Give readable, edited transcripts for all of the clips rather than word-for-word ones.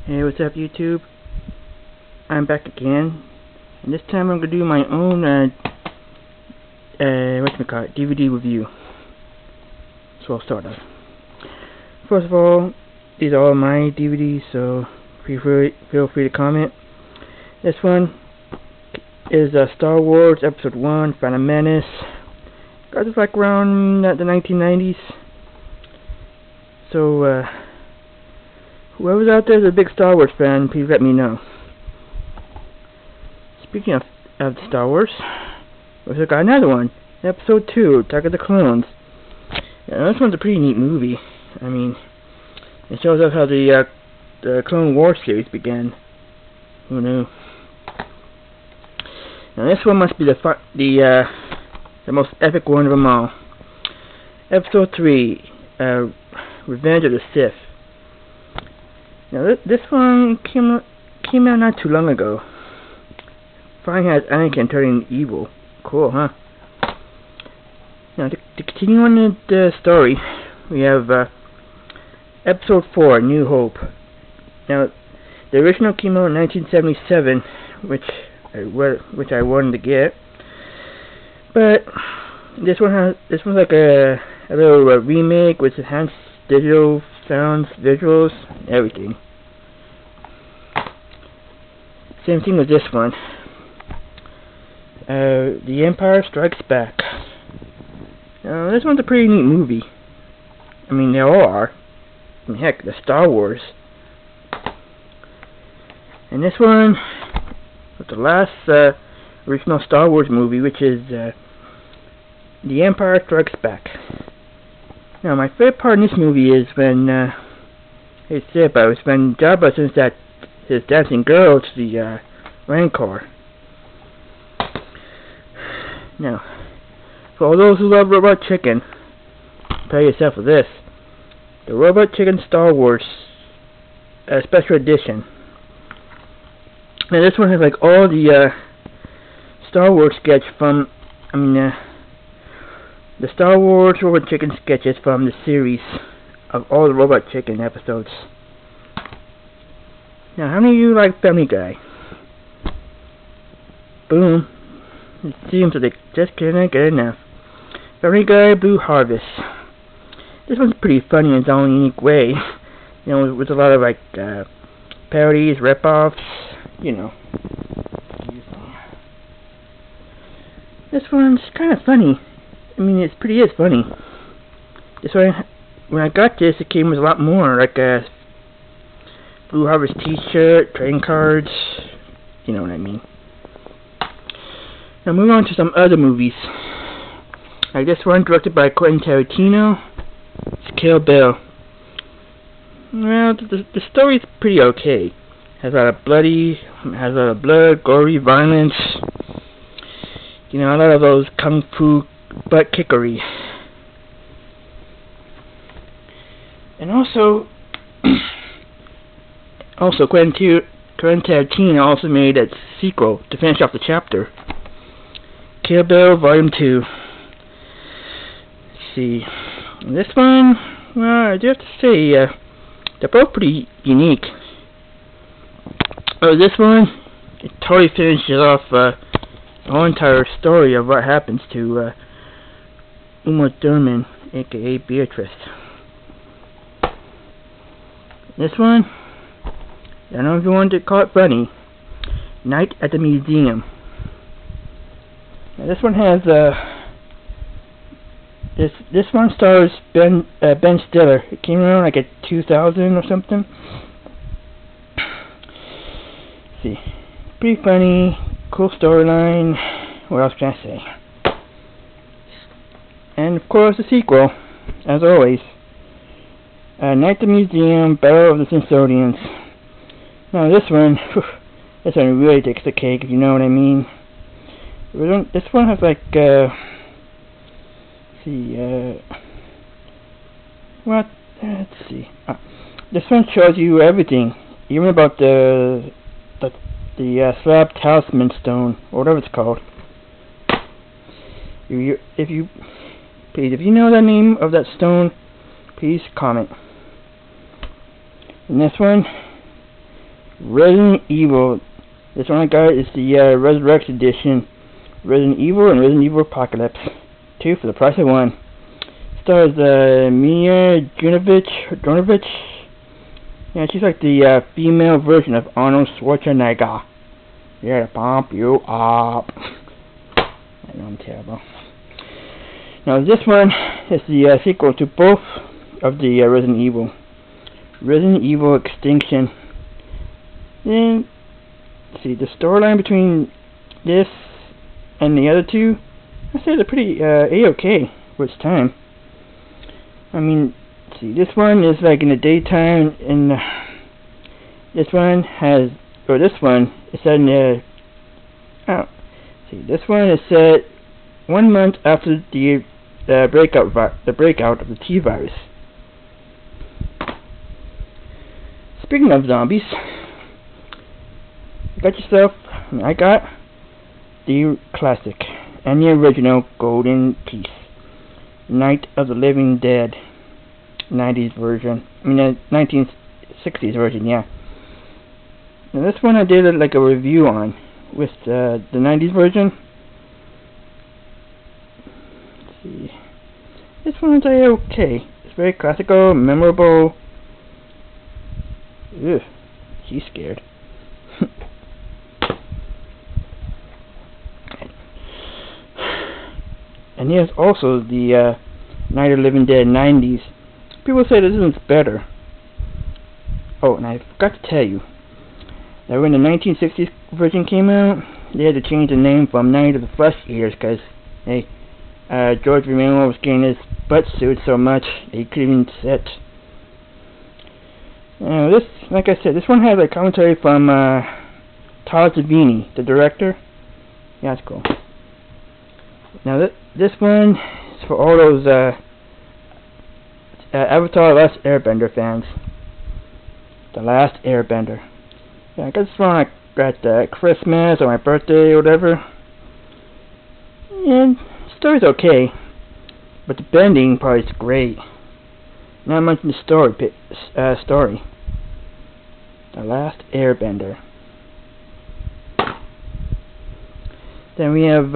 Hey, what's up, YouTube? I'm back again, and this time I'm gonna do my own DVD review. So I'll start off. First of all, these are all my DVDs, so feel free to comment. This one is Star Wars Episode 1, Phantom Menace. Guys, it's like around the 1990s. So whoever's out there is a big Star Wars fan, please let me know. Speaking of Star Wars, we got another one, Episode 2, Attack of the Clones. Yeah, this one's a pretty neat movie. I mean, it shows us how the Clone Wars series began. Who knew? Now this one must be the most epic one of them all. Episode 3, Revenge of the Sith. Now this one came out not too long ago. Finally has Anakin turning evil. Cool, huh? Now to continue on the story, we have Episode 4, New Hope. Now the original came out in 1977, which I wanted to get, but this one's like a little remake with enhanced digital sounds, visuals, everything. Same thing with this one. The Empire Strikes Back. This one's a pretty neat movie. I mean, they all are. I mean, heck, the Star Wars. And this one was the last original Star Wars movie, which is The Empire Strikes Back. Now, my favorite part in this movie is when when Jabba sends his dancing girl to the Rancor. Now, for all those who love Robot Chicken, prepare yourself for this. The Robot Chicken Star Wars Special Edition. Now this one has like all the Star Wars sketch from, the Star Wars Robot Chicken sketches from the series of all the Robot Chicken episodes. Now, how many of you like Family Guy? Boom. It seems that they just can't get enough. Family Guy Blue Harvest. This one's pretty funny in its own unique way. You know, with a lot of like parodies, rip-offs, you know. This one's kind of funny. I mean, it pretty is funny. This one, when I got this, it came with a lot more, like a Blue Harvest T-shirt, trading cards, you know what I mean. Now moving on to some other movies. Like this one, directed by Quentin Tarantino. It's Kill Bill. Well, the story's pretty okay. Has a lot of blood, gory violence. You know, a lot of those kung fu butt kickery. And also Quentin Tarantino also made a sequel to finish off the chapter. Kill Bill Volume 2. Let's see. This one, well, I do have to say, they're both pretty unique. Oh, this one, it totally finishes off the whole entire story of what happens to Uma Thurman, aka Beatrice. This one, I don't know if you want to call it funny. Night at the Museum. Now this one has this one stars Ben Stiller. It came around like at 2000 or something. Let's see, pretty funny, cool storyline. What else can I say? And of course the sequel, as always. Night at the Museum, Battle of the Smithsonians. Now this one really takes the cake, if you know what I mean. This one has like, let's see. This one shows you everything, even about the slab talisman stone, or whatever it's called. If you know the name of that stone, please comment. And this one, Resident Evil. This one I got is the Resurrection Edition. Resident Evil and Resident Evil Apocalypse. 2 for the price of 1. Stars Mia Jovovich. Yeah, she's like the female version of Arnold Schwarzenegger. Yeah, to pump you up. I know I'm terrible. Now this one is the sequel to both of the Resident Evil. Resident Evil Extinction. And see, the storyline between this and the other two, I say they're pretty a-okay for its time. I mean, see, this one is like in the daytime, and this one is set in the this one is set 1 month after the breakout of the T virus. Speaking of zombies, I got the classic and the original golden piece, Night of the Living Dead, 90s version. I mean, the 1960s version, yeah. Now this one I did like a review on with the 90s version. Let's see. This one's okay. It's very classical, memorable. Ugh, she's scared. And here's also the Night of the Living Dead 90s. People say this one's better. Oh, and I forgot to tell you that when the 1960s version came out, they had to change the name from Night of the Flesh Eaters because George Romero was getting his butt sued so much that he couldn't even sit. This, like I said, this one has a commentary from Todd Savini, the director. Yeah, that's cool. Now this one is for all those Avatar: The Last Airbender fans. The Last Airbender. Yeah, I got this one at Christmas or my birthday or whatever. And the story's okay, but the bending part is great. Not much in the story. The Last Airbender. Then we have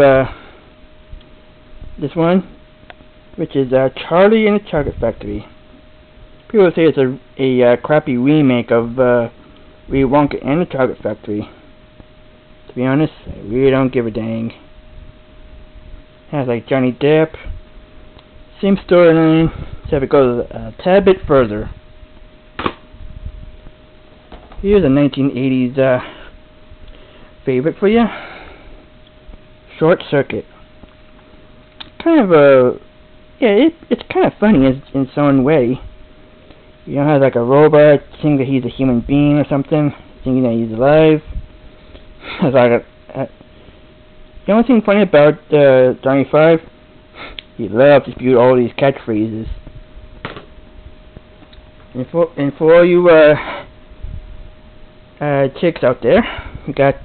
this one, which is Charlie and the Chocolate Factory. People say it's a crappy remake of Willy Wonka and the Chocolate Factory. To be honest, I really don't give a dang. It has like Johnny Depp. Same storyline, except it goes a tad bit further. Here's a 1980s favorite for you. Short Circuit. Kind of a... yeah, it's kind of funny in its own way. You know, has like a robot thinking that he's a human being or something, thinking that he's alive. Has like the only thing funny about Johnny Five, he loves to spew all these catchphrases. And for all you chicks out there, we got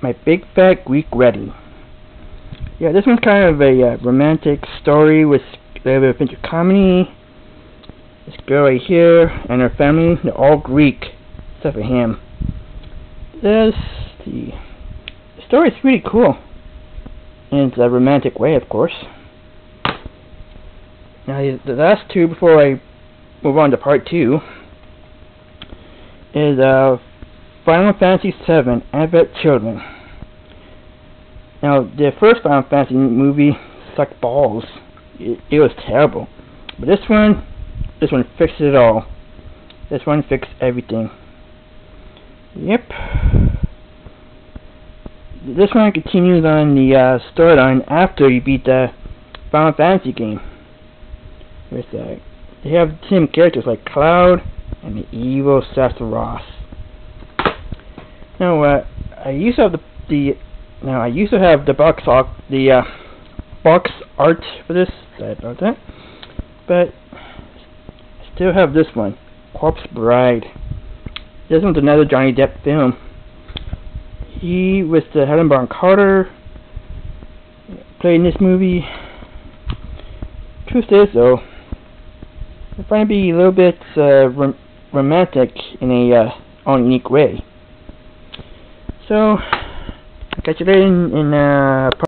My Big Fat Greek Wedding. Yeah, this one's kind of a romantic story with a little bit of adventure comedy. This girl right here and her family, they're all Greek, except for him. The story's pretty cool. In a romantic way, of course. Now, the last two before I move on to part 2 is Final Fantasy VII: Advent Children. Now, the first Final Fantasy movie sucked balls. It was terrible. But this one fixed it all. This one fixed everything. Yep. This one continues on the storyline after you beat the Final Fantasy game. With they have the same characters like Cloud and the evil Sephiroth. Now, I used to have the box art for this. Sorry about that. But I still have this one, Corpse Bride. This one's another Johnny Depp film. He, with Helen Bonham Carter, played in this movie. Truth is, though, I find it to be a little bit romantic in a own unique way. So, I'll catch you later in